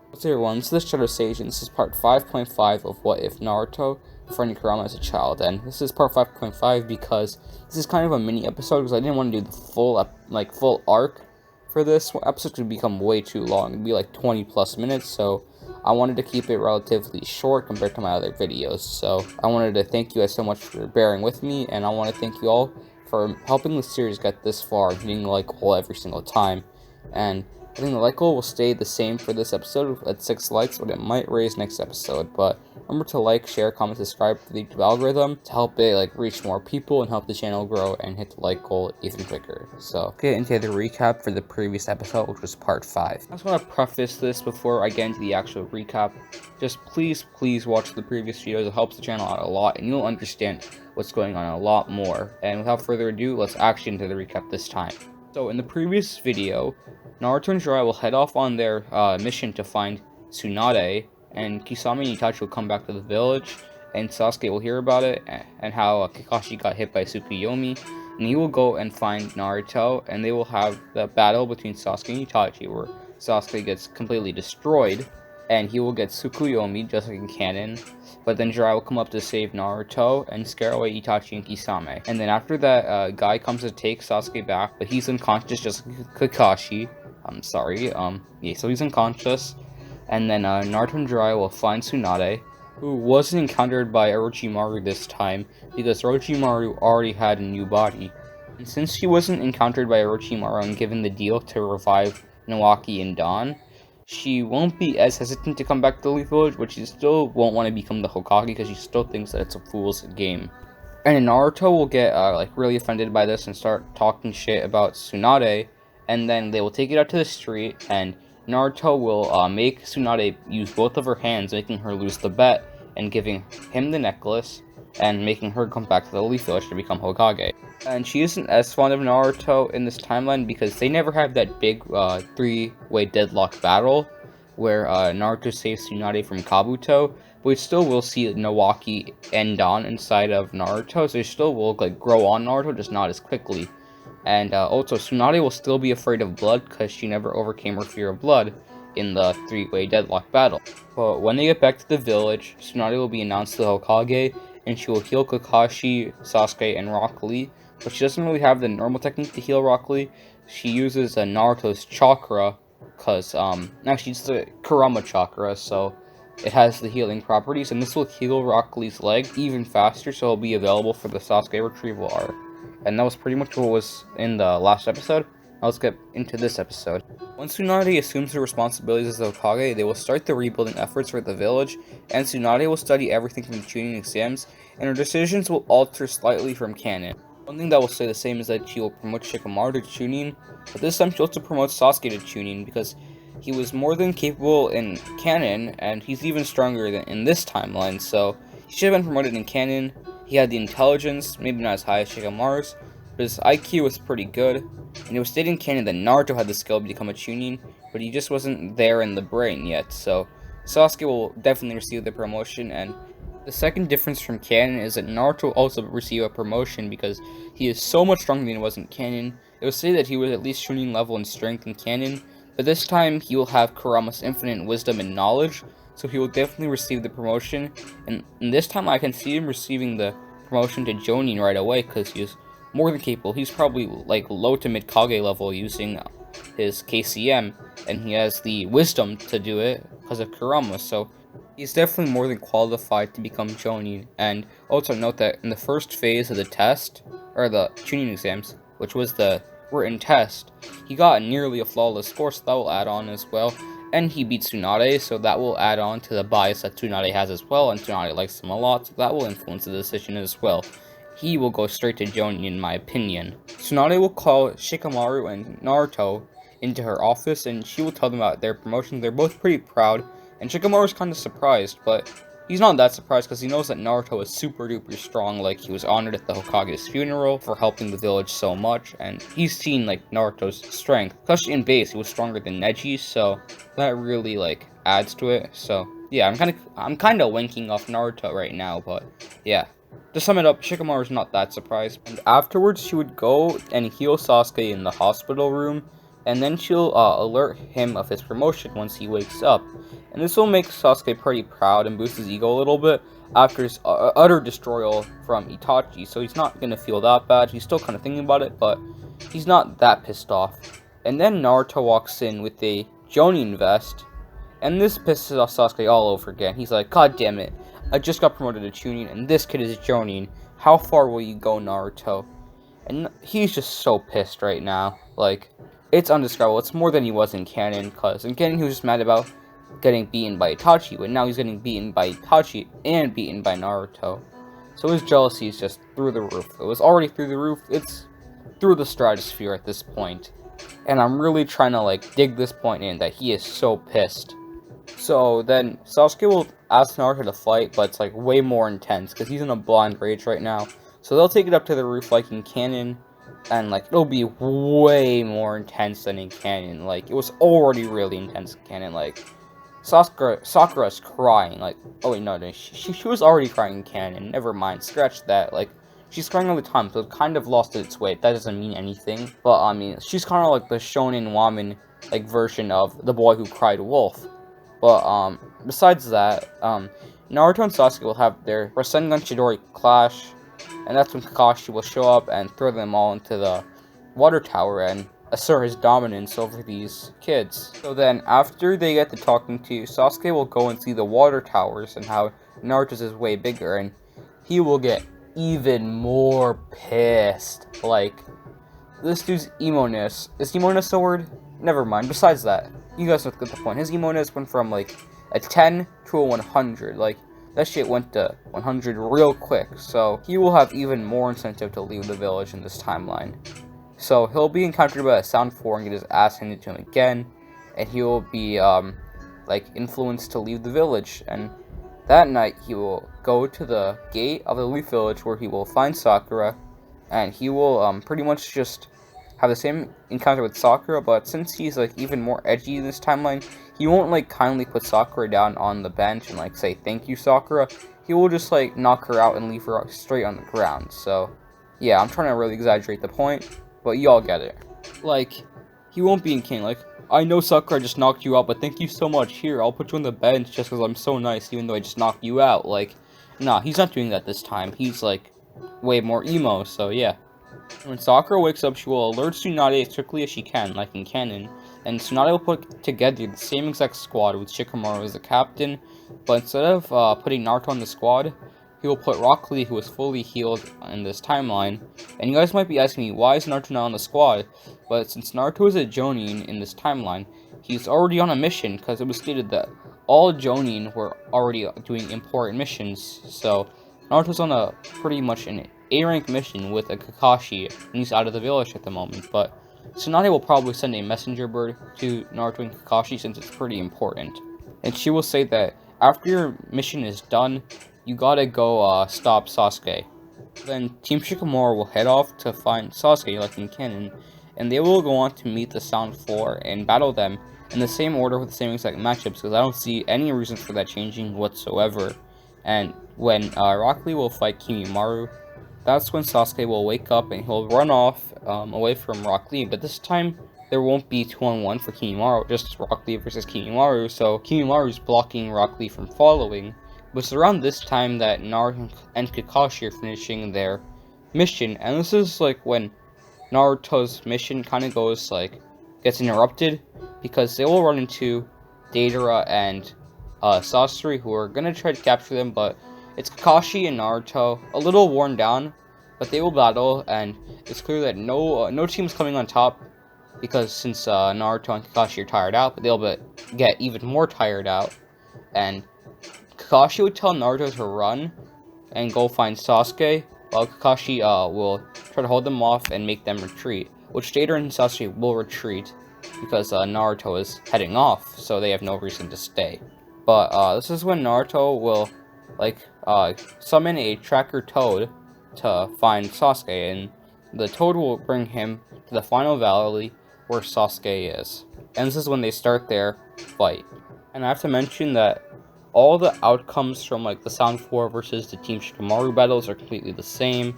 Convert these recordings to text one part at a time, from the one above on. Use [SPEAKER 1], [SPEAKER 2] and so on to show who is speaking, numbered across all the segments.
[SPEAKER 1] What's everyone, this is the Shadow Sage, and this is part 5.5 of What If Naruto befriended Kurama as a child. And this is part 5.5 because this is kind of a mini episode, because I didn't want to do the full arc for this. Episode would become way too long. It'd be like 20 plus minutes, so I wanted to keep it relatively short compared to my other videos. So I wanted to thank you guys so much for bearing with me, and I want to thank you all for helping the series get this far, hitting the like goal every single time. And I think the like goal will stay the same for this episode at 6 likes, but it might raise next episode. But remember to like, share, comment, subscribe to the YouTube algorithm to help it reach more people and help the channel grow and hit the like goal even quicker. So get into the recap for the previous episode, which was part 5. I just want to preface this before I get into the actual recap. Just please watch the previous videos. It helps the channel out a lot, and you'll understand what's going on a lot more. And without further ado, let's actually into the recap this time. So in the previous video, Naruto and Jiraiya will head off on their mission to find Tsunade, and Kisame and Itachi will come back to the village, and Sasuke will hear about it, and how Kakashi got hit by Tsukuyomi, and he will go and find Naruto, and they will have the battle between Sasuke and Itachi, where Sasuke gets completely destroyed, and he will get Tsukuyomi, just like in canon, but then Jiraiya will come up to save Naruto and scare away Itachi and Kisame. And then after that, guy comes to take Sasuke back, but he's unconscious just like Kakashi. I'm sorry, yeah, so he's unconscious. And then Naruto and Jiraiya will find Tsunade, who wasn't encountered by Orochimaru this time, because Orochimaru already had a new body. And since she wasn't encountered by Orochimaru and given the deal to revive Nawaki and Dawn, she won't be as hesitant to come back to the Leaf Village, but she still won't want to become the Hokage because she still thinks that it's a fool's game. And Naruto will get really offended by this and start talking shit about Tsunade, and then they will take it out to the street, and Naruto will make Tsunade use both of her hands, making her lose the bet and giving him the necklace, and making her come back to the Leaf Village to become Hokage. And she isn't as fond of Naruto in this timeline because they never have that big three-way deadlock battle where Naruto saves Tsunade from Kabuto, but we still will see Nawaki and Dawn inside of Naruto, so they still will grow on Naruto, just not as quickly. And also, Tsunade will still be afraid of blood because she never overcame her fear of blood in the three-way deadlock battle. But when they get back to the village, Tsunade will be announced the Hokage, and she will heal Kakashi, Sasuke, and Rock Lee. But she doesn't really have the normal technique to heal Rock Lee. She uses Naruto's chakra, because, actually it's the Kurama chakra, so it has the healing properties, and this will heal Rock Lee's leg even faster, so it'll be available for the Sasuke retrieval arc. And that was pretty much what was in the last episode. Now let's get into this episode. Once Tsunade assumes her responsibilities as the Hokage, they will start the rebuilding efforts for the village, and Tsunade will study everything from the Chunin exams, and her decisions will alter slightly from canon. One thing that will stay the same is that she will promote Shikamaru to Chunin, but this time she also promotes Sasuke to Chunin because he was more than capable in canon, and he's even stronger than in this timeline, so he should have been promoted in canon. He had the intelligence, maybe not as high as Shikamaru's, but his IQ was pretty good, and it was stated in canon that Naruto had the skill to become a Chunin, but he just wasn't there in the brain yet, so Sasuke will definitely receive the promotion. And the second difference from canon is that Naruto will also receive a promotion because he is so much stronger than he was in canon. It was said that he was at least Chunin level in strength in canon, but this time he will have Kurama's infinite wisdom and knowledge, so he will definitely receive the promotion. And this time I can see him receiving the promotion to Jonin right away because he is more than capable. He's probably low to mid Kage level using his KCM, and he has the wisdom to do it because of Kurama, so he's definitely more than qualified to become Jonin. And also note that in the first phase of the test, or the Chunin exams, which was the written test, he got nearly a flawless score, so that will add on as well. And he beat Tsunade, so that will add on to the bias that Tsunade has as well, and Tsunade likes him a lot, so that will influence the decision as well. He will go straight to Jonin in my opinion. Tsunade will call Shikamaru and Naruto into her office, and she will tell them about their promotion. They're both pretty proud, and Shikamaru's kind of surprised, but he's not that surprised because he knows that Naruto is super duper strong. He was honored at the Hokage's funeral for helping the village so much, and he's seen Naruto's strength, especially in base. He was stronger than Neji, so that really adds to it. So yeah, I'm kind of winking off Naruto right now, but yeah. To sum it up, Shikamaru's not that surprised, and afterwards she would go and heal Sasuke in the hospital room, and then she'll alert him of his promotion once he wakes up. And this will make Sasuke pretty proud and boost his ego a little bit after his utter destroyal from Itachi, so he's not going to feel that bad. He's still kind of thinking about it, but he's not that pissed off. And then Naruto walks in with a Jonin vest, and this pisses off Sasuke all over again. He's like, God damn it, I just got promoted to Chunin, and this kid is Jonin. How far will you go, Naruto? And he's just so pissed right now. Like, it's undescribable. It's more than he was in canon, because in canon he was just mad about getting beaten by Itachi, but now he's getting beaten by Itachi and beaten by Naruto. So his jealousy is just through the roof. It was already through the roof, it's through the stratosphere at this point. And I'm really trying to, like, dig this point in that he is so pissed. So then Sasuke will ask Naruto to fight, but it's like way more intense because he's in a blind rage right now. So they'll take it up to the roof like in canon, and like it'll be way more intense than in canon. Like it was already really intense in canon. Like Sakura's crying. Like, oh wait, no, she was already crying in canon. Never mind, scratch that. Like she's crying all the time, so it kind of lost its weight. That doesn't mean anything. But I mean, she's kind of like the Shonen Woman like version of the boy who cried wolf. But, besides that, Naruto and Sasuke will have their Rasengan Chidori clash, and that's when Kakashi will show up and throw them all into the water tower and assert his dominance over these kids. So then, after they get to talking to, Sasuke will go and see the water towers and how Naruto's is way bigger, and he will get even more pissed. Like, this dude's emo-ness. Is emo-ness a word? Never mind. Besides that, you guys don't get the point. His emo-ness went from, like, a 10 to a 100. Like, that shit went to 100 real quick. So, he will have even more incentive to leave the village in this timeline. So, he'll be encountered by a Sound 4 and get his ass handed to him again. And he will be, like, influenced to leave the village. And that night, he will go to the gate of the Leaf Village where he will find Sakura. And he will, pretty much just have the same encounter with Sakura, but since he's like even more edgy in this timeline, he won't like kindly put Sakura down on the bench and like say thank you Sakura. He will just like knock her out and leave her straight on the ground. So yeah, I'm trying to really exaggerate the point, but y'all get it. Like, he won't be in King like, I know Sakura just knocked you out, but thank you so much. Here, I'll put you on the bench just because I'm so nice, even though I just knocked you out. Like, nah, he's not doing that this time. He's like way more emo, so yeah. When Sakura wakes up, she will alert Tsunade as quickly as she can, like in canon, and Tsunade will put together the same exact squad with Shikamaru as the captain, but instead of putting Naruto on the squad, he will put Rock Lee, who is fully healed in this timeline. And you guys might be asking me, why is Naruto not on the squad? But since Naruto is a Jonin in this timeline, he's already on a mission, because it was stated that all Jonin were already doing important missions, so Naruto's on a pretty much an A-rank mission with a Kakashi, and he's out of the village at the moment, but Tsunade will probably send a messenger bird to Naruto and Kakashi since it's pretty important. And she will say that after your mission is done, you gotta go stop Sasuke. Then Team Shikamaru will head off to find Sasuke like in canon, and they will go on to meet the Sound 4 and battle them in the same order with the same exact matchups, because I don't see any reason for that changing whatsoever. And when Rock Lee will fight Kimimaro, that's when Sasuke will wake up and he'll run off away from Rock Lee. But this time, there won't be 2-on-1 for Kimimaro, just Rock Lee versus Kimimaro. So Kimimaro blocking Rock Lee from following. But it's around this time that Naruto and Kakashi are finishing their mission. And this is like when Naruto's mission kind of goes like, gets interrupted. Because they will run into Deidara and Sasori, who are gonna try to capture them, but it's Kakashi and Naruto, a little worn down, but they will battle, and it's clear that no team's coming on top, because since Naruto and Kakashi are tired out, but they'll get even more tired out, and Kakashi would tell Naruto to run and go find Sasuke, while Kakashi will try to hold them off and make them retreat, which Deidara and Sasori will retreat, because Naruto is heading off, so they have no reason to stay. But this is when Naruto will summon a tracker toad to find Sasuke, and the toad will bring him to the final valley where Sasuke is. And this is when they start their fight. And I have to mention that all the outcomes from like the Sound 4 versus the Team Shikamaru battles are completely the same,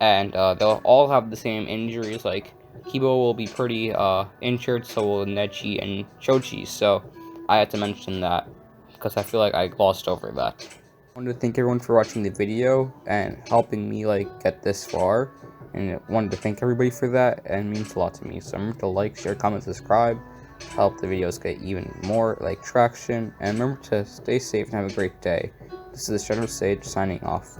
[SPEAKER 1] and they'll all have the same injuries. Like Kibo will be pretty injured, so will Neji and Choji, so I had to mention that because I feel like I glossed over that. I wanted to thank everyone for watching the video and helping me get this far, and I wanted to thank everybody for that, and it means a lot to me. So remember to like, share, comment, subscribe, help the videos get even more traction, and remember to stay safe and have a great day. This is the Shadow Sage signing off.